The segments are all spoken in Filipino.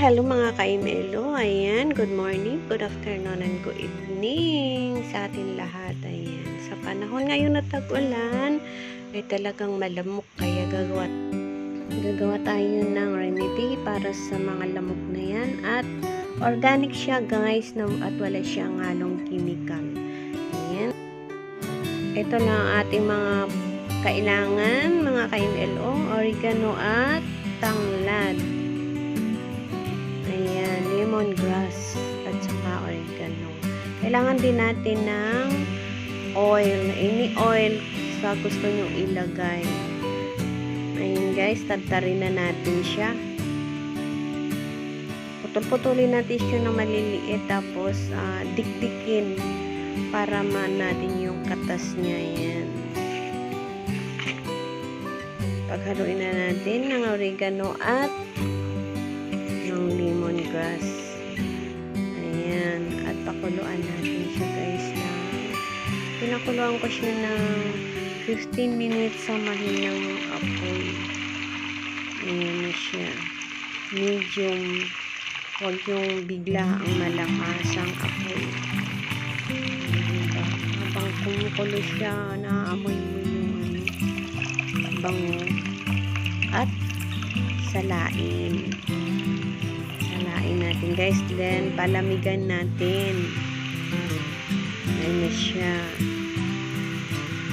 hello mga ka-imelo. Ayan, good morning, good afternoon, and good evening sa atin lahat. Ayan, sa panahon ngayon na tag-ulan, ay talagang malamok. Kaya gagawa tayo ng remedy para sa mga lamok na yan. At organic siya guys, at wala siyang halong chemical. Ayan. Ito lang ang ating mga kailangan, mga ka-imelo, oregano at tanglad. Ayan, lemongrass at saka oregano. Kailangan din natin ng oil. Any oil sa gusto nyo ilagay. Ayan guys, tatarin na natin siya. Putol-putulin natin siya ng maliliit. Tapos, dikdikin para natin yung katas niya. Ayan. Paghaluin na natin ng oregano at ng lemongrass. Ayan. At pakuluan natin siya guys na pinakuluan ko siya ng 15 minutes sa mahinang apoy. Ayan na siya. Medium. Huwag yung bigla ang malakas ang apoy. Diba? Habang kumukulo siya, naaamoy mo yung bango. At salain natin guys, then palamigan natin. Ayan na siya.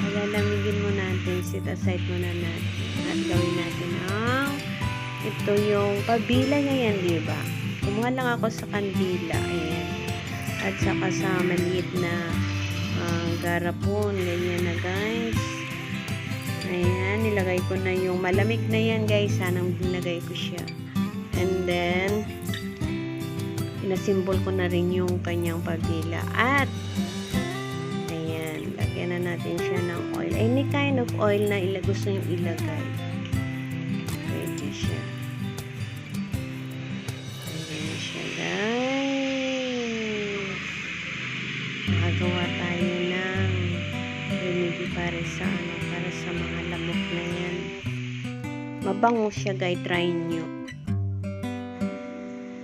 Palalamigin mo natin, sit aside muna natin at gawin natin ito yung pabila niya yan, diba? Kumuha lang ako sa kandila, ayan, at saka sa maliit na garapon, ganyan na guys. Ayan, nilagay ko na yung malamig na yan guys, sanang nilagay ko siya. And then pinasimbol ko na rin yung kanyang pabila. At ayan, lagyan na natin siya ng oil. Any kind of oil na gusto nyo ilagay. Pwede siya. Ayan siya guys. Nakagawa tayo ng remedy para sa mga lamok na yan. Mabango siya guys, try nyo.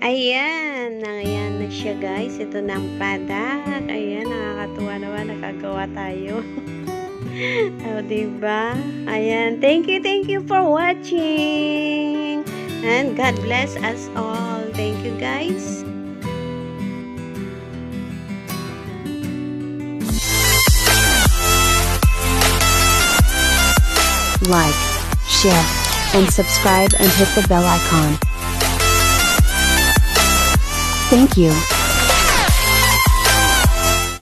Ayan na siya guys. Ito na ang product. Ayan, nakakatuwa naman, nakagawa tayo. Oh, diba? Ayan, thank you for watching. And God bless us all. Thank you guys. Like, share, and subscribe and hit the bell icon. Thank you.